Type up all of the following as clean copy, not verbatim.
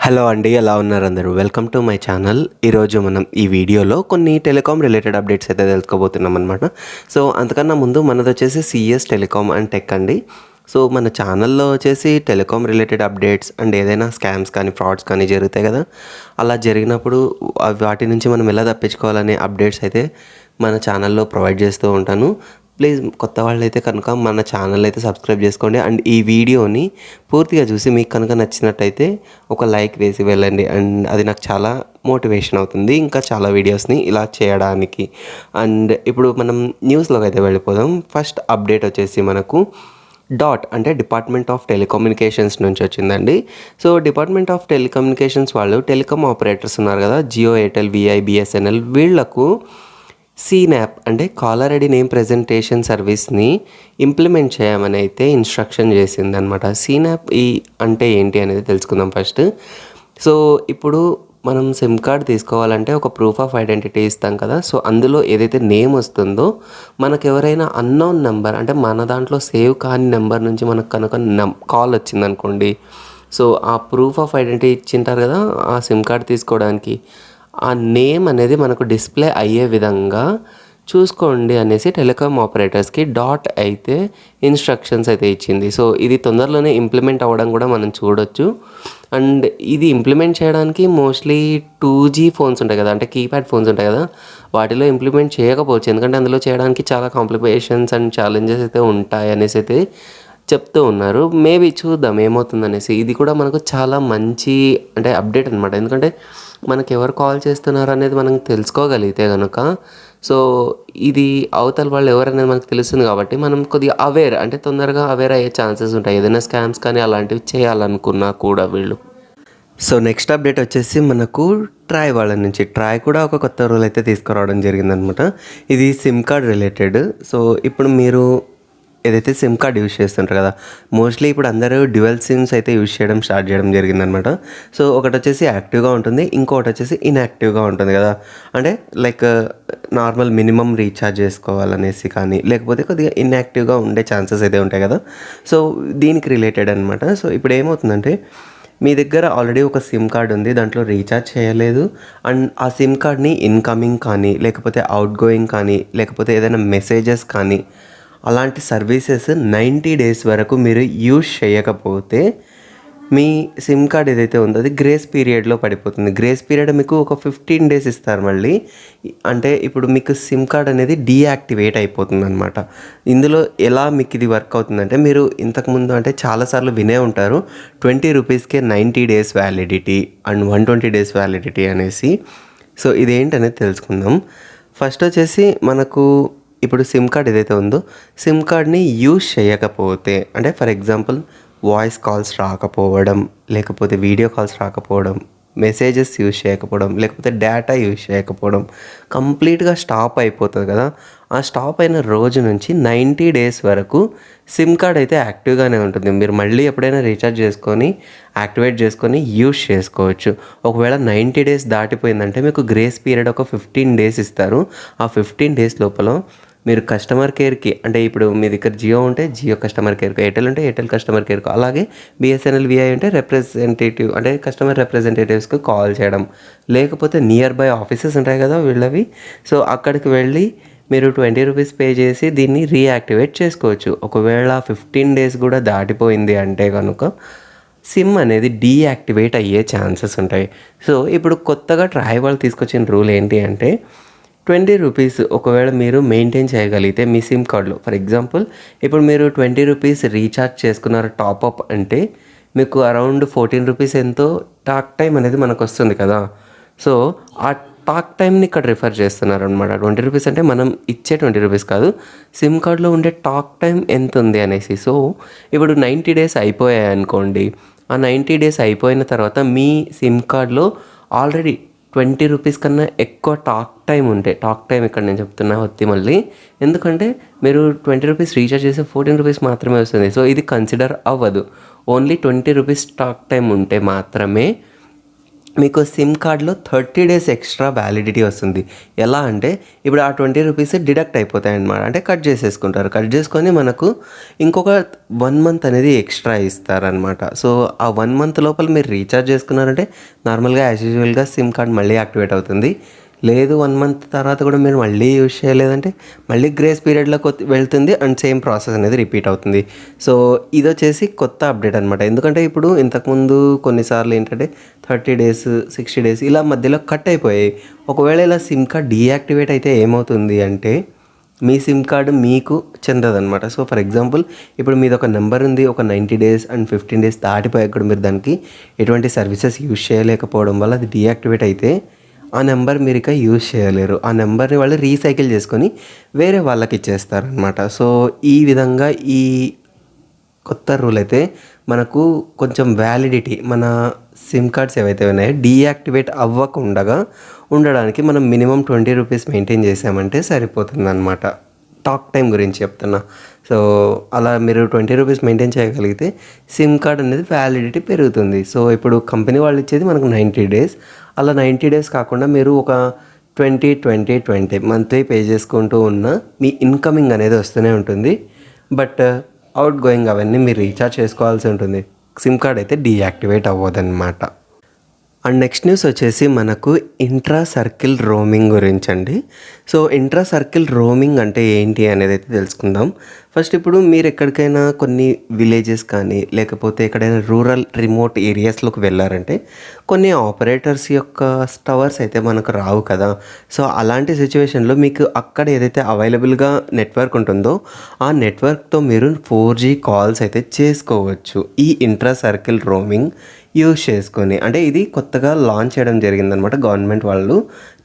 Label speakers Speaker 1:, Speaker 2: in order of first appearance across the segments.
Speaker 1: Hello అండి, ఎలా ఉన్నారు అందరూ? Welcome to my channel. ఈరోజు మనం ఈ వీడియోలో కొన్ని టెలికాం రిలేటెడ్ అప్డేట్స్ అయితే తెలుసుకోబోతున్నాం అనమాట. సో అంతకన్నా ముందు మనది వచ్చేసి సిఎస్ టెలికాం అండ్ టెక్ అండి. సో మన ఛానల్లో వచ్చేసి టెలికాం రిలేటెడ్ అప్డేట్స్ అండ్ ఏదైనా స్కామ్స్ కానీ ఫ్రాడ్స్ కానీ జరుగుతాయి కదా, అలా జరిగినప్పుడు వాటి నుంచి మనం ఎలా తప్పించుకోవాలనే అప్డేట్స్ అయితే మన ఛానల్లో ప్రొవైడ్ చేస్తూ ఉంటాను. ప్లీజ్ కొత్త వాళ్ళైతే కనుక మన ఛానల్ అయితే సబ్స్క్రైబ్ చేసుకోండి. అండ్ ఈ వీడియోని పూర్తిగా చూసి మీకు కనుక నచ్చినట్టయితే ఒక లైక్ వేసి వెళ్ళండి. అండ్ అది నాకు చాలా మోటివేషన్ అవుతుంది ఇంకా చాలా వీడియోస్ని ఇలా చేయడానికి. అండ్ ఇప్పుడు మనం న్యూస్లోకి అయితే వెళ్ళిపోదాం. ఫస్ట్ అప్డేట్ వచ్చేసి మనకు డాట్ అంటే డిపార్ట్మెంట్ ఆఫ్ టెలికమ్యూనికేషన్స్ నుంచి వచ్చిందండి. సో డిపార్ట్మెంట్ ఆఫ్ టెలికమ్యూనికేషన్స్ వాళ్ళు టెలికామ్ ఆపరేటర్స్ ఉన్నారు కదా, జియో, ఎయిర్టెల్, విఐ, బిఎస్ఎన్ఎల్, వీళ్లకు సీనాప్ అంటే కాలర్ ఐడి నేమ్ ప్రెజెంటేషన్ సర్వీస్ని ఇంప్లిమెంట్ చేయమని అయితే ఇన్స్ట్రక్షన్ చేసింది అనమాట. సీనాప్ అంటే ఏంటి అనేది తెలుసుకుందాం ఫస్ట్. సో ఇప్పుడు మనం సిమ్ కార్డ్ తీసుకోవాలంటే ఒక ప్రూఫ్ ఆఫ్ ఐడెంటిటీ ఇస్తాం కదా. సో అందులో ఏదైతే నేమ్ వస్తుందో మనకు ఎవరైనా అన్నోన్ నెంబర్ అంటే మన దాంట్లో సేవ్ కాని నెంబర్ నుంచి మనకు కనుక కాల్ వచ్చిందనుకోండి, సో ఆ ప్రూఫ్ ఆఫ్ ఐడెంటిటీ ఇచ్చింటారు కదా ఆ సిమ్ కార్డ్ తీసుకోవడానికి, ఆ నేమ్ అనేది మనకు డిస్ప్లే అయ్యే విధంగా చూసుకోండి అనేసి టెలికామ్ ఆపరేటర్స్కి డాట్ అయితే ఇన్స్ట్రక్షన్స్ అయితే ఇచ్చింది. సో ఇది తొందరలోనే ఇంప్లిమెంట్ అవ్వడం కూడా మనం చూడొచ్చు. అండ్ ఇది ఇంప్లిమెంట్ చేయడానికి మోస్ట్లీ 2G ఫోన్స్ ఉంటాయి కదా, అంటే కీప్యాడ్ ఫోన్స్ ఉంటాయి కదా, వాటిలో ఇంప్లిమెంట్ చేయకపోవచ్చు. ఎందుకంటే అందులో చేయడానికి చాలా కాంప్లికేషన్స్ అండ్ ఛాలెంజెస్ అయితే ఉంటాయి అనేసి అయితే చెప్తూ ఉన్నారు. మేబీ చూద్దాం ఏమవుతుందనేసి. ఇది కూడా మనకు చాలా మంచి అంటే అప్డేట్ అనమాట. ఎందుకంటే మనకు ఎవరు కాల్ చేస్తున్నారు అనేది మనం తెలుసుకోగలిగితే కనుక, సో ఇది అవతల వాళ్ళు ఎవరనేది మనకు తెలుస్తుంది కాబట్టి మనం కొద్దిగా అవేర్ అంటే తొందరగా అవేర్ అయ్యే ఛాన్సెస్ ఉంటాయి ఏదైనా స్కామ్స్ కానీ అలాంటివి చేయాలనుకున్నా కూడా వీళ్ళు. సో నెక్స్ట్ అప్డేట్ వచ్చేసి మనకు ట్రాయ్ వాళ్ళ నుంచి. ట్రాయ్ కూడా ఒక కొత్త రూల్ అయితే తీసుకురావడం జరిగిందనమాట. ఇది సిమ్ కార్డ్ రిలేటెడ్. సో ఇప్పుడు మీరు ఏదైతే సిమ్ కార్డ్ యూజ్ చేస్తుంటారు కదా, మోస్ట్లీ ఇప్పుడు అందరూ డ్యువల్ సిమ్స్ అయితే యూజ్ చేయడం స్టార్ట్ చేయడం జరిగిందనమాట. సో ఒకటి వచ్చేసి యాక్టివ్గా ఉంటుంది, ఇంకొకటి వచ్చేసి ఇన్యాక్టివ్గా ఉంటుంది కదా. అంటే లైక్ నార్మల్ మినిమం రీఛార్జ్ చేసుకోవాలనేసి కానీ, లేకపోతే కొద్దిగా ఇన్యాక్టివ్గా ఉండే ఛాన్సెస్ అయితే ఉంటాయి కదా. సో దీనికి రిలేటెడ్ అనమాట. సో ఇప్పుడు ఏమవుతుందంటే మీ దగ్గర ఆల్రెడీ ఒక సిమ్ కార్డ్ ఉంది, దాంట్లో రీఛార్జ్ చేయలేదు అండ్ ఆ సిమ్ కార్డ్ని ఇన్కమింగ్ కానీ, లేకపోతే అవుట్ గోయింగ్ కానీ, లేకపోతే ఏదైనా మెసేజెస్ కానీ అలాంటి సర్వీసెస్ 90 డేస్ వరకు మీరు యూజ్ చేయకపోతే మీ సిమ్ కార్డ్ ఏదైతే ఉందో అది గ్రేస్ పీరియడ్లో పడిపోతుంది. గ్రేస్ పీరియడ్ మీకు ఒక 15 డేస్ ఇస్తారు మళ్ళీ. అంటే ఇప్పుడు మీకు సిమ్ కార్డ్ అనేది డీయాక్టివేట్ అయిపోతుంది అనమాట. ఇందులో ఎలా మీకు ఇది వర్క్ అవుతుందంటే, మీరు ఇంతకుముందు అంటే చాలాసార్లు వినే ఉంటారు 20 రూపీస్కే 90 days validity and 120 days validity అనేసి. సో ఇదేంటనేది తెలుసుకుందాం. ఫస్ట్ వచ్చేసి మనకు ఇప్పుడు సిమ్ కార్డ్ ఏదైతే ఉందో సిమ్ కార్డ్ని యూజ్ చేయకపోతే, అంటే ఫర్ ఎగ్జాంపుల్ వాయిస్ కాల్స్ రాకపోవడం, లేకపోతే వీడియో కాల్స్ రాకపోవడం, మెసేజెస్ యూజ్ చేయకపోవడం, లేకపోతే డేటా యూజ్ చేయకపోవడం, కంప్లీట్గా స్టాప్ అయిపోతుంది కదా. ఆ స్టాప్ అయిన రోజు నుంచి 90 డేస్ వరకు సిమ్ కార్డ్ అయితే యాక్టివ్గానే ఉంటుంది. మీరు మళ్ళీ ఎప్పుడైనా రీఛార్జ్ చేసుకొని యాక్టివేట్ చేసుకొని యూజ్ చేసుకోవచ్చు. ఒకవేళ 90 డేస్ దాటిపోయిందంటే మీకు గ్రేస్ పీరియడ్ ఒక 15 డేస్ ఇస్తారు. ఆ 15 డేస్ లోపల మీరు కస్టమర్ కేర్కి, అంటే ఇప్పుడు మీ దగ్గర జియో ఉంటే జియో కస్టమర్ కేర్కు, ఎయిర్టెల్ ఉంటే ఎయిర్టెల్ కస్టమర్ కేర్కు, అలాగే బిఎస్ఎన్ఎల్, విఐ ఉంటే రిప్రజెంటేటివ్ అంటే కస్టమర్ రిప్రజెంటేటివ్స్కి కాల్ చేయడం, లేకపోతే నియర్ బై ఆఫీసెస్ ఉంటాయి కదా వీళ్ళవి, సో అక్కడికి వెళ్ళి మీరు 20 రూపీస్ పే చేసి దీన్ని రీయాక్టివేట్ చేసుకోవచ్చు. ఒకవేళ 15 డేస్ కూడా దాటిపోయింది అంటే కనుక సిమ్ అనేది డీయాక్టివేట్ అయ్యే ఛాన్సెస్ ఉంటాయి. సో ఇప్పుడు కొత్తగా ట్రాయ్ వాళ్ళు తీసుకొచ్చిన రూల్ ఏంటి అంటే 20 రూపీస్ ఒకవేళ మీరు మెయింటైన్ చేయగలిగితే మీ సిమ్ కార్డ్లో, ఫర్ ఎగ్జాంపుల్ ఇప్పుడు మీరు 20 రూపీస్ రీఛార్జ్ చేసుకున్నారు టాప్అప్ అంటే మీకు అరౌండ్ 14 రూపీస్ ఎంతో టాక్ టైం అనేది మనకు వస్తుంది కదా. సో ఆ టాక్ టైంని ఇక్కడ రిఫర్ చేస్తున్నారు అనమాట. 20 రూపీస్ అంటే మనం ఇచ్చే 20 రూపీస్ కాదు, సిమ్ కార్డ్లో ఉండే టాక్ టైం ఎంత ఉంది అనేసి. సో ఇప్పుడు 90 డేస్ అయిపోయాయి అనుకోండి, ఆ 90 డేస్ అయిపోయిన తర్వాత మీ సిమ్ కార్డ్లో ఆల్రెడీ 20 రూపీస్ కన్నా ఎక్కువ టాక్ టైం ఉంటే, టాక్ టైం ఇక్కడ నేను చెప్తున్నా వత్తి మళ్ళీ, ఎందుకంటే మీరు 20 రూపీస్ రీఛార్జ్ చేస్తే 14 రూపీస్ మాత్రమే వస్తుంది. సో ఇది కన్సిడర్ అవ్వదు. ఓన్లీ 20 రూపీస్ టాక్ టైం ఉంటే మాత్రమే మీకు సిమ్ కార్డ్లో 30 డేస్ ఎక్స్ట్రా వ్యాలిడిటీ వస్తుంది. ఎలా అంటే ఇప్పుడు ఆ 20 రూపీస్ డిడక్ట్ అయిపోతాయన్నమాట. అంటే కట్ చేసేసుకుంటారు. కట్ చేసుకొని మనకు ఇంకొక 1 మంత్ అనేది ఎక్స్ట్రా ఇస్తారనమాట. సో ఆ 1 మంత్ లోపల మీరు రీఛార్జ్ చేసుకున్నారంటే నార్మల్గా యాజ్ యూజువల్గా సిమ్ కార్డ్ మళ్ళీ యాక్టివేట్ అవుతుంది. లేదు 1 మంత్ తర్వాత కూడా మీరు మళ్ళీ యూజ్ చేయలేదంటే మళ్ళీ గ్రేస్ పీరియడ్లోకి వెళ్తుంది అండ్ సేమ్ ప్రాసెస్ అనేది రిపీట్ అవుతుంది. సో ఇది వచ్చేసి కొత్త అప్డేట్ అనమాట. ఎందుకంటే ఇప్పుడు ఇంతకుముందు కొన్నిసార్లు ఏంటంటే 30 డేస్ 60 డేస్ ఇలా మధ్యలో కట్ అయిపోయాయి. ఒకవేళ ఇలా సిమ్ కార్డ్ డీయాక్టివేట్ అయితే ఏమవుతుంది అంటే మీ సిమ్ కార్డు మీకు చెందదనమాట. సో ఫర్ ఎగ్జాంపుల్ ఇప్పుడు మీది ఒక నెంబర్ ఉంది, ఒక 90 డేస్ అండ్ 15 డేస్ దాటిపోయాక కూడా మీరు దానికి ఎటువంటి సర్వీసెస్ యూజ్ చేయలేకపోవడం వల్ల అది డీయాక్టివేట్ అయితే ఆ నెంబర్ మీరు ఇక యూజ్ చేయలేరు. ఆ నెంబర్ని వాళ్ళు రీసైకిల్ చేసుకొని వేరే వాళ్ళకి ఇచ్చేస్తారనమాట. సో ఈ విధంగా ఈ కొత్త రూల్ అయితే మనకు కొంచెం వ్యాలిడిటీ మన సిమ్ కార్డ్స్ ఏవైతే ఉన్నాయో డీయాక్టివేట్ అవ్వకుండా ఉండడానికి మనం మినిమం 20 రూపీస్ మెయింటైన్ చేసామంటే సరిపోతుందన్నమాట. టాక్ టైం గురించి చెప్తున్నా. సో అలా మీరు 20 రూపీస్ మెయింటైన్ చేయగలిగితే సిమ్ కార్డ్ అనేది వ్యాలిడిటీ పెరుగుతుంది. సో ఇప్పుడు కంపెనీ వాళ్ళు ఇచ్చేది మనకు 90 డేస్. అలా 90 డేస్ కాకుండా మీరు ఒక 20 మంత్లీ పే చేసుకుంటూ ఉన్న మీ ఇన్కమింగ్ అనేది వస్తూనే ఉంటుంది. బట్ అవుట్ గోయింగ్ అవన్నీ మీరు రీఛార్జ్ చేసుకోవాల్సి ఉంటుంది. సిమ్ కార్డ్ అయితే డీయాక్టివేట్ అవ్వదన్నమాట. అండ్ నెక్స్ట్ న్యూస్ వచ్చేసి మనకు ఇంట్రా సర్కిల్ రోమింగ్ గురించి అండి. సో ఇంట్రా సర్కిల్ రోమింగ్ అంటే ఏంటి అనేది అయితే తెలుసుకుందాం. ఫస్ట్ ఇప్పుడు మీరు ఎక్కడికైనా కొన్ని విలేజెస్ కానీ లేకపోతే ఎక్కడైనా రూరల్ రిమోట్ ఏరియాస్లోకి వెళ్ళారంటే కొన్ని ఆపరేటర్స్ యొక్క టవర్స్ అయితే మనకు రావు కదా. సో అలాంటి సిచ్యువేషన్లో మీకు అక్కడ ఏదైతే అవైలబుల్గా నెట్వర్క్ ఉంటుందో ఆ నెట్వర్క్తో మీరు 4G కాల్స్ అయితే చేసుకోవచ్చు ఈ ఇంట్రా సర్కిల్ రోమింగ్ యూజ్ చేసుకొని. అంటే ఇది కొత్తగా లాంచ్ చేయడం జరిగిందనమాట. గవర్నమెంట్ వాళ్ళు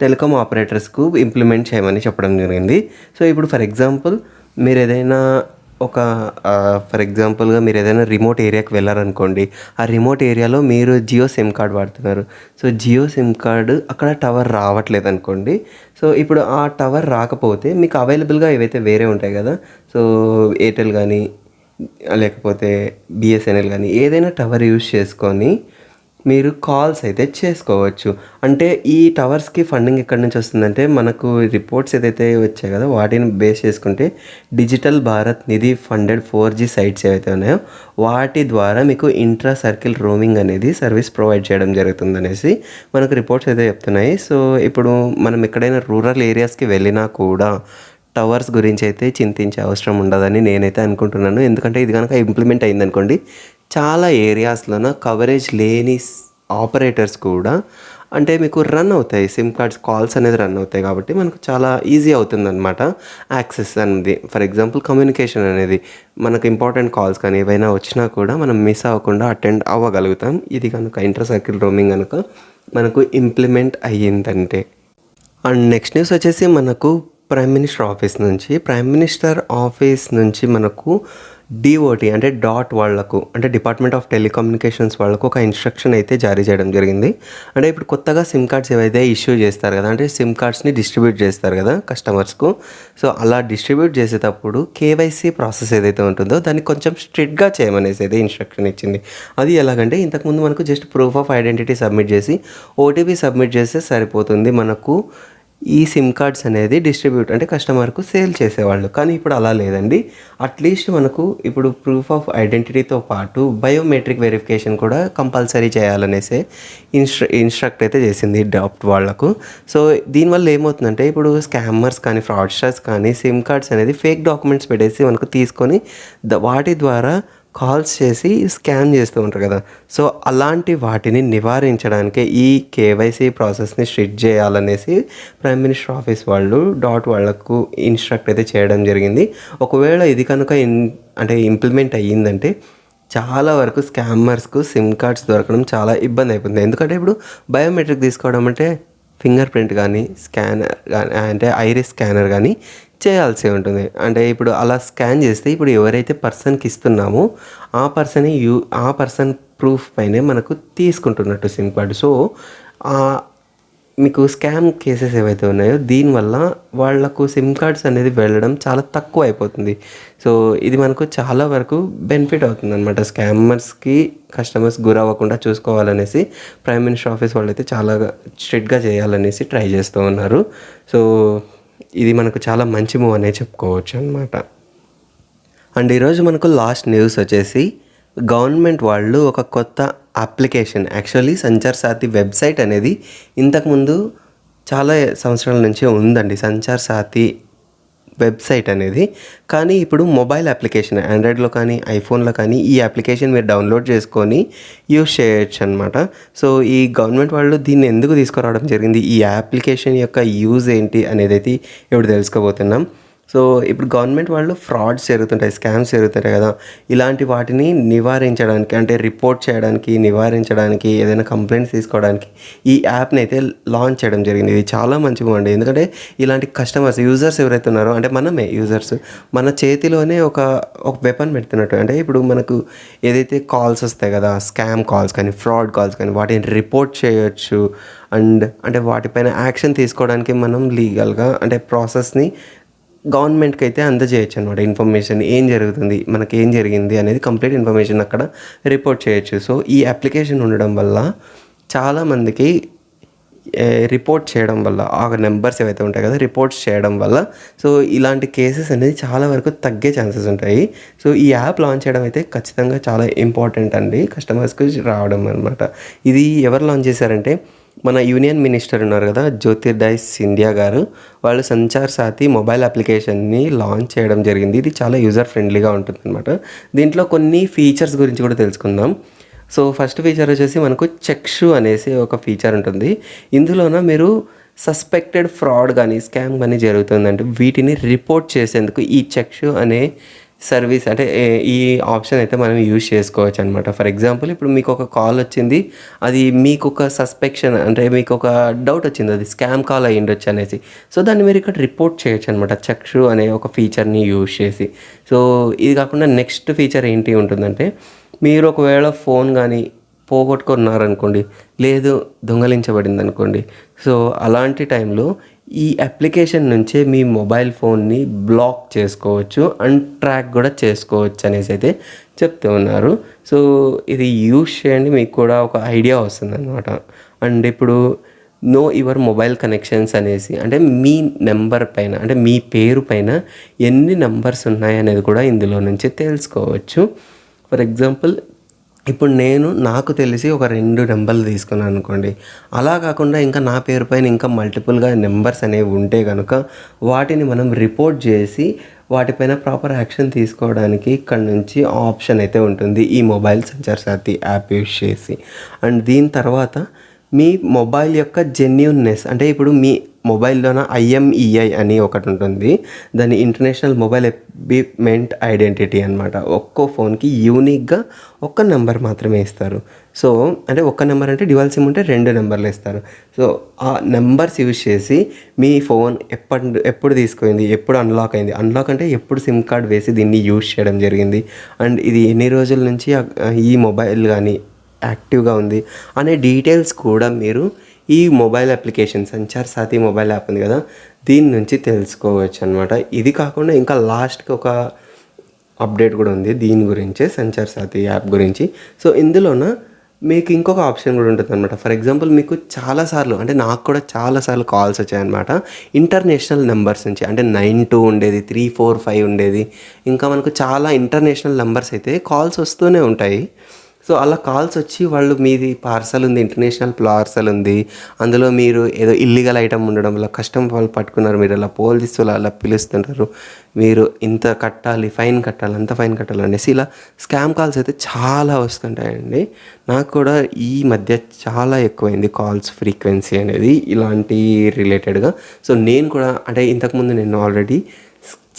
Speaker 1: టెలికాం ఆపరేటర్స్కు ఇంప్లిమెంట్ చేయమని చెప్పడం జరిగింది. సో ఇప్పుడు ఫర్ ఎగ్జాంపుల్ మీరు ఏదైనా మీరు ఏదైనా రిమోట్ ఏరియాకి వెళ్ళారనుకోండి. ఆ రిమోట్ ఏరియాలో మీరు జియో సిమ్ కార్డ్ వాడుతున్నారు. సో జియో సిమ్ కార్డు అక్కడ టవర్ రావట్లేదు అనుకోండి. సో ఇప్పుడు ఆ టవర్ రాకపోతే మీకు అవైలబుల్గా ఏవైతే వేరే ఉంటాయి కదా. సో ఎయిర్టెల్ కానీ లేకపోతే బిఎస్ఎన్ఎల్ కానీ ఏదైనా టవర్ యూజ్ చేసుకొని మీరు కాల్స్ అయితే చేసుకోవచ్చు. అంటే ఈ టవర్స్కి ఫండింగ్ ఎక్కడి నుంచి వస్తుందంటే మనకు రిపోర్ట్స్ ఏదైతే వచ్చాయి కదా వాటిని బేస్ చేసుకుంటే డిజిటల్ భారత్ నిధి ఫండెడ్ 4G సైట్స్ ఏవైతే ఉన్నాయో వాటి ద్వారా మీకు ఇంట్రా సర్కిల్ రోమింగ్ అనేది సర్వీస్ ప్రొవైడ్ చేయడం జరుగుతుందనేసి మనకు రిపోర్ట్స్ అయితే చెప్తున్నాయి. సో ఇప్పుడు మనం ఎక్కడైనా రూరల్ ఏరియాస్కి వెళ్ళినా కూడా టవర్స్ గురించి అయితే చింతించే అవసరం ఉండదని నేనైతే అనుకుంటున్నాను. ఎందుకంటే ఇది కనుక ఇంప్లిమెంట్ అయిందనుకోండి చాలా ఏరియాస్లోన కవరేజ్ లేని ఆపరేటర్స్ కూడా అంటే మీకు రన్ అవుతాయి సిమ్ కార్డ్స్ కాల్స్ అనేది రన్ అవుతాయి కాబట్టి మనకు చాలా ఈజీ అవుతుందన్నమాట యాక్సెస్ అనేది. ఫర్ ఎగ్జాంపుల్ కమ్యూనికేషన్ అనేది మనకు ఇంపార్టెంట్ కాల్స్ కానీ ఏవైనా వచ్చినా కూడా మనం మిస్ అవ్వకుండా అటెండ్ అవ్వగలుగుతాం. ఇది కనుక ఇంటర్ సర్కిల్ రోమింగ్ కనుక మనకు ఇంప్లిమెంట్ అయ్యిందంటే. అండ్ నెక్స్ట్ న్యూస్ వచ్చేసి మనకు ప్రైమ్ మినిస్టర్ ఆఫీస్ నుంచి మనకు డిఓటి అంటే డాట్ వాళ్లకు అంటే డిపార్ట్మెంట్ ఆఫ్ టెలికమ్యూనికేషన్స్ వాళ్ళకు ఒక ఇన్స్ట్రక్షన్ అయితే జారీ చేయడం జరిగింది. అంటే ఇప్పుడు కొత్తగా సిమ్ కార్డ్స్ ఏవైతే ఇష్యూ చేస్తారు కదా, అంటే సిమ్ కార్డ్స్ని డిస్ట్రిబ్యూట్ చేస్తారు కదా కస్టమర్స్కు. సో అలా డిస్ట్రిబ్యూట్ చేసేటప్పుడు కేవైసీ ప్రాసెస్ ఏదైతే ఉంటుందో దాన్ని కొంచెం స్ట్రిక్ట్గా చేయమనేసి అయితే ఇన్స్ట్రక్షన్ ఇచ్చింది. అది ఎలాగంటే ఇంతకుముందు మనకు just proof of identity submit చేసి ఓటీపీ సబ్మిట్ చేస్తే సరిపోతుంది మనకు ఈ సిమ్ కార్డ్స్ అనేది డిస్ట్రిబ్యూట్ అంటే కస్టమర్కు సేల్ చేసేవాళ్ళు. కానీ ఇప్పుడు అలా లేదండి. అట్లీస్ట్ మనకు ఇప్పుడు ప్రూఫ్ ఆఫ్ ఐడెంటిటీతో పాటు బయోమెట్రిక్ వెరిఫికేషన్ కూడా కంపల్సరీ చేయాలనేసి ఇన్స్ట్రక్ట్ అయితే చేసింది డాట్ వాళ్లకు. సో దీనివల్ల ఏమవుతుందంటే ఇప్పుడు స్కామర్స్ కానీ ఫ్రాడ్స్టర్స్ కానీ సిమ్ కార్డ్స్ అనేది ఫేక్ డాక్యుమెంట్స్ పెట్టేసి మనకు తీసుకొని వాటి ద్వారా కాల్స్ చేసి స్కామ్ చేస్తూ ఉంటారు కదా. సో అలాంటి వాటిని నివారించడానికి ఈ కేవైసీ ప్రాసెస్ని స్ట్రిక్ట్ చేయాలనేసి ప్రైమ్ మినిస్టర్ ఆఫీస్ వాళ్ళు డాట్ వాళ్లకు ఇన్స్ట్రక్ట్ అయితే చేయడం జరిగింది. ఒకవేళ ఇది కనుక ఇంప్లిమెంట్ అయ్యిందంటే చాలా వరకు స్కామర్స్కు సిమ్ కార్డ్స్ దొరకడం చాలా ఇబ్బంది అయిపోతుంది. ఎందుకంటే ఇప్పుడు బయోమెట్రిక్ తీసుకోవడం అంటే ఫింగర్ ప్రింట్ కానీ స్కానర్ కానీ అంటే ఐరిస్ స్కానర్ కానీ చేయాల్సి ఉంటుంది. అంటే ఇప్పుడు అలా స్కాన్ చేస్తే ఇప్పుడు ఎవరైతే పర్సన్కి ఇస్తున్నామో ఆ పర్సన్ ప్రూఫ్ పైనే మనకు తీసుకుంటున్నట్టు సిమ్ కార్డు. సో మీకు స్కామ్ కేసెస్ ఏవైతే ఉన్నాయో దీనివల్ల వాళ్ళకు సిమ్ కార్డ్స్ అనేది వెళ్ళడం చాలా తక్కువ అయిపోతుంది. సో ఇది మనకు చాలా వరకు బెనిఫిట్ అవుతుందనమాట. స్కామర్స్కి కస్టమర్స్ గురవ్వకుండా చూసుకోవాలనేసి ప్రైమ్ మినిస్టర్ ఆఫీస్ వాళ్ళైతే చాలా స్ట్రిక్ట్గా చేయాలనేసి ట్రై చేస్తూ ఉన్నారు. సో ఇది మనకు చాలా మంచి మూవ్ అనే చెప్పుకోవచ్చు అనమాట. అండ్ ఈరోజు మనకు లాస్ట్ న్యూస్ వచ్చేసి గవర్నమెంట్ వాళ్ళు ఒక కొత్త application, actually Sanchar Saathi website అనేది ఇంతకుముందు చాలా సంవత్సరాల నుంచే ఉందండి, సంచార్ సాథీ వెబ్సైట్ అనేది. కానీ ఇప్పుడు మొబైల్ అప్లికేషన్ ఆండ్రాయిడ్లో కానీ ఐఫోన్లో కానీ ఈ అప్లికేషన్ మీరు డౌన్లోడ్ చేసుకొని యూజ్ చేయొచ్చు అనమాట. సో ఈ గవర్నమెంట్ వాళ్ళు దీన్ని ఎందుకు తీసుకురావడం జరిగింది, ఈ అప్లికేషన్ యొక్క యూజ్ ఏంటి అనేది అయితే ఇప్పుడు తెలుసుకోబోతున్నాం. సో ఇప్పుడు గవర్నమెంట్ వాళ్ళు ఫ్రాడ్స్ జరుగుతుంటాయి, స్కామ్స్ జరుగుతుంటాయి కదా, ఇలాంటి వాటిని నివారించడానికి, అంటే రిపోర్ట్ చేయడానికి, నివారించడానికి, ఏదైనా కంప్లైంట్స్ తీసుకోవడానికి ఈ యాప్ని అయితే లాంచ్ చేయడం జరిగింది. ఇది చాలా మంచిగా ఉండే, ఎందుకంటే ఇలాంటి కస్టమర్స్, యూజర్స్ ఎవరైతే ఉన్నారో, అంటే మనమే యూజర్స్, మన చేతిలోనే ఒక వెపన్ పెడుతున్నట్టు. అంటే ఇప్పుడు మనకు ఏదైతే కాల్స్ వస్తాయి కదా, స్కామ్ కాల్స్ కానీ ఫ్రాడ్ కాల్స్ కానీ, వాటిని రిపోర్ట్ చేయొచ్చు. అండ్ అంటే వాటిపైన యాక్షన్ తీసుకోవడానికి మనం లీగల్గా అంటే ప్రాసెస్ని గవర్నమెంట్కి అయితే అందజేయచ్చు అనమాట. ఇన్ఫర్మేషన్ ఏం జరుగుతుంది, మనకి ఏం జరిగింది అనేది కంప్లీట్ ఇన్ఫర్మేషన్ అక్కడ రిపోర్ట్ చేయొచ్చు. సో ఈ అప్లికేషన్ ఉండడం వల్ల చాలామందికి రిపోర్ట్ చేయడం వల్ల, ఆ నెంబర్స్ ఏవైతే ఉంటాయి కదా, రిపోర్ట్స్ చేయడం వల్ల సో ఇలాంటి కేసెస్ అనేది చాలా వరకు తగ్గే ఛాన్సెస్ ఉంటాయి. సో ఈ యాప్ లాంచ్ చేయడం అయితే ఖచ్చితంగా చాలా ఇంపార్టెంట్ అండి, కస్టమర్స్కి రావడం అనమాట. ఇది ఎవరు లాంచ్ చేశారంటే మన యూనియన్ మినిస్టర్ ఉన్నారు కదా, జ్యోతిర్మయ్ సింధియా గారు, వాళ్ళు సంచార్ సాథీ మొబైల్ అప్లికేషన్ని లాంచ్ చేయడం జరిగింది. ఇది చాలా యూజర్ ఫ్రెండ్లీగా ఉంటుందన్నమాట. దీంట్లో కొన్ని ఫీచర్స్ గురించి కూడా తెలుసుకుందాం. సో ఫస్ట్ ఫీచర్ వచ్చేసి మనకు చెక్షు అనేసి ఒక ఫీచర్ ఉంటుంది. ఇందులోన మీరు సస్పెక్టెడ్ ఫ్రాడ్ కానీ స్కామ్ కానీ జరుగుతుందంటే వీటిని రిపోర్ట్ చేసేందుకు ఈ చెక్షు అనే సర్వీస్, అంటే ఈ ఆప్షన్ అయితే మనం యూజ్ చేసుకోవచ్చు అనమాట. ఫర్ ఎగ్జాంపుల్ ఇప్పుడు మీకు ఒక కాల్ వచ్చింది, అది మీకు ఒక సస్పెక్షన్, అంటే మీకు ఒక డౌట్ వచ్చింది అది స్కామ్ కాల్ అయ్యి ఉండొచ్చు అనేసి. సో దాన్ని మీరు ఇక్కడ రిపోర్ట్ చేయొచ్చు అనమాట, చక్షు అనే ఒక ఫీచర్ని యూజ్ చేసి. సో ఇది కాకుండా నెక్స్ట్ ఫీచర్ ఏంటి ఉంటుందంటే, మీరు ఒకవేళ ఫోన్ కానీ పోగొట్టుకున్నారనుకోండి, లేదు దొంగలించబడింది అనుకోండి, సో అలాంటి టైంలో ఈ అప్లికేషన్ నుంచే మీ మొబైల్ ఫోన్ని బ్లాక్ చేసుకోవచ్చు అండ్ ట్రాక్ కూడా చేసుకోవచ్చు అనేసి అయితే చెప్తూ ఉన్నారు. సో ఇది యూజ్ చేయండి, మీకు కూడా ఒక ఐడియా వస్తుంది అనమాట. అండ్ ఇప్పుడు నో యువర్ మొబైల్ కనెక్షన్స్ అనేసి, అంటే మీ నెంబర్ పైన, అంటే మీ పేరు పైన ఎన్ని నెంబర్స్ ఉన్నాయి అనేది కూడా ఇందులో నుంచి తెలుసుకోవచ్చు. ఫర్ ఎగ్జాంపుల్ ఇప్పుడు నాకు తెలిసి ఒక 2 నెంబర్లు తీసుకున్నాను అనుకోండి, అలా కాకుండా ఇంకా నా పేరు పైన ఇంకా మల్టిపుల్గా నెంబర్స్ అనేవి ఉంటే కనుక వాటిని మనం రిపోర్ట్ చేసి వాటిపైన ప్రాపర్ యాక్షన్ తీసుకోవడానికి ఇక్కడ నుంచి ఆప్షన్ అయితే ఉంటుంది ఈ mobile Sanchar Saathi app use చేసి. అండ్ దీని తర్వాత మీ మొబైల్ యొక్క జెన్యూన్నెస్, అంటే ఇప్పుడు మీ మొబైల్లోన IMEI అని ఒకటి ఉంటుంది, దాని ఇంటర్నేషనల్ మొబైల్ ఎక్విప్మెంట్ ఐడెంటిటీ అనమాట. ఒక్కో ఫోన్కి యూనిక్గా ఒక్క నెంబర్ మాత్రమే ఇస్తారు. సో అంటే ఒక్క నెంబర్ అంటే డ్యువల్ సిమ్ ఉంటే 2 నెంబర్లు ఇస్తారు. సో ఆ నెంబర్స్ యూజ్ చేసి మీ ఫోన్ ఎప్పుడు తీసుకుంది, ఎప్పుడు అన్లాక్ అయింది, అన్లాక్ అంటే ఎప్పుడు సిమ్ కార్డ్ వేసి దీన్ని యూజ్ చేయడం జరిగింది, అండ్ ఇది ఎన్ని రోజుల నుంచి ఈ మొబైల్ కానీ యాక్టివ్గా ఉంది అనే డీటెయిల్స్ కూడా మీరు ఈ mobile application Sanchar Saathi mobile app ఉంది కదా, దీని నుంచి తెలుసుకోవచ్చు అనమాట. ఇది కాకుండా ఇంకా లాస్ట్కి ఒక అప్డేట్ కూడా ఉంది దీని గురించే, సంచార్ సాథీ యాప్ గురించి. సో ఇందులోన మీకు ఇంకొక ఆప్షన్ కూడా ఉంటుంది అనమాట. ఫర్ ఎగ్జాంపుల్ మీకు చాలాసార్లు, అంటే నాకు కూడా చాలాసార్లు కాల్స్ వచ్చాయన్నమాట ఇంటర్నేషనల్ నెంబర్స్ నుంచి, అంటే 92 ఉండేది, 345 ఉండేది, ఇంకా మనకు చాలా ఇంటర్నేషనల్ నెంబర్స్ అయితే కాల్స్ వస్తూనే ఉంటాయి. సో అలా కాల్స్ వచ్చి వాళ్ళు మీది పార్సల్ ఉంది, ఇంటర్నేషనల్ పార్సల్ ఉంది, అందులో మీరు ఏదో ఇల్లీగల్ ఐటమ్ ఉండడం వల్ల కస్టమ్ వాళ్ళు పట్టుకున్నారు, మీరు అలా పోలీసులు అలా పిలుస్తుంటారు, మీరు ఇంత కట్టాలి, ఫైన్ కట్టాలి, అంత ఫైన్ కట్టాలి అనేసి ఇలా స్కామ్ కాల్స్ అయితే చాలా వస్తుంటాయండి. నాకు కూడా ఈ మధ్య చాలా ఎక్కువైంది కాల్స్ ఫ్రీక్వెన్సీ అనేది ఇలాంటి రిలేటెడ్గా. సో నేను కూడా, అంటే ఇంతకుముందు నేను ఆల్రెడీ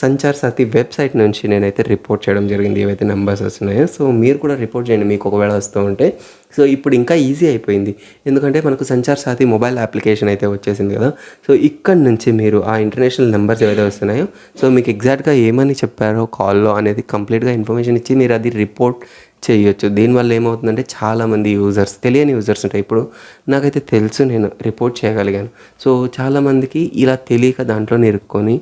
Speaker 1: సంచార్ సాథీ వెబ్సైట్ నుంచి నేనైతే రిపోర్ట్ చేయడం జరిగింది ఏవైతే నెంబర్స్ వస్తున్నాయో. సో మీరు కూడా రిపోర్ట్ చేయండి మీకు ఒకవేళ వస్తూ ఉంటే. సో ఇప్పుడు ఇంకా ఈజీ అయిపోయింది, ఎందుకంటే మనకు సంచార్ సాథీ మొబైల్ అప్లికేషన్ అయితే వచ్చేసింది కదా. సో ఇక్కడ నుంచి మీరు ఆ ఇంటర్నేషనల్ నెంబర్స్ ఏవైతే వస్తున్నాయో, సో మీకు ఎగ్జాక్ట్గా ఏమని చెప్పారో కాల్లో అనేది కంప్లీట్గా ఇన్ఫర్మేషన్ ఇచ్చి మీరు అది రిపోర్ట్ చేయొచ్చు. దీనివల్ల ఏమవుతుందంటే చాలామంది యూజర్స్, తెలియని యూజర్స్ ఉంటాయి. ఇప్పుడు నాకైతే తెలుసు, నేను రిపోర్ట్ చేయగలిగాను. సో చాలామందికి ఇలా తెలియక దాంట్లోనే ఇరుక్కొని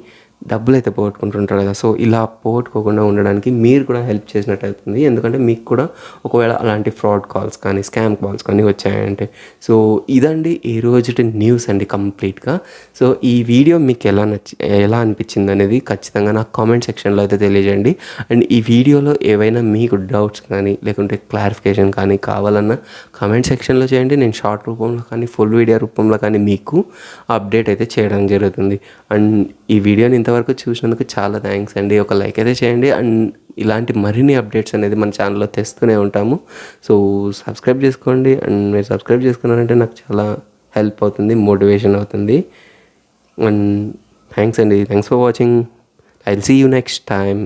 Speaker 1: డబ్బులైతే పోగొట్టుకుంటుంటారు కదా! సో ఇలా పోగొట్టుకోకుండా ఉండడానికి మీరు కూడా హెల్ప్ చేసినట్టు అవుతుంది. ఎందుకంటే మీకు కూడా ఒకవేళ అలాంటి ఫ్రాడ్ కాల్స్ కానీ, స్కామ్ కాల్స్ కానీ వచ్చాయంటే. సో ఇదండి ఈ రోజుటి న్యూస్ అండి కంప్లీట్‌గా. సో ఈ వీడియో మీకు ఎలా అనిపించిందనేది ఖచ్చితంగా నాకు కామెంట్ సెక్షన్‌లో అయితే తెలియజేయండి. అండ్ ఈ వీడియోలో ఏవైనా మీకు డౌట్స్ కానీ, లేకుంటే క్లారిఫికేషన్ కానీ కావాలన్నా కామెంట్ సెక్షన్‌లో చేయండి. నేను షార్ట్ రూపంలో కానీ, ఫుల్ వీడియో రూపంలో కానీ మీకు అప్డేట్ అయితే చేయడం జరుగుతుంది. అండ్ ఈ వీడియోని ఇంతవరకు చూసినందుకు చాలా థ్యాంక్స్ అండి. ఒక లైక్ అయితే చేయండి. అండ్ ఇలాంటి మరిన్ని అప్డేట్స్ అనేది మన ఛానల్‌లో తెస్తూనే ఉంటాము. సో సబ్స్క్రైబ్ చేసుకోండి. అండ్ మీరు సబ్స్క్రైబ్ చేసుకున్నారంటే నాకు చాలా హెల్ప్ అవుతుంది, మోటివేషన్ అవుతుంది. అండ్ థ్యాంక్స్ అండి. Thanks for watching. I will see you next time.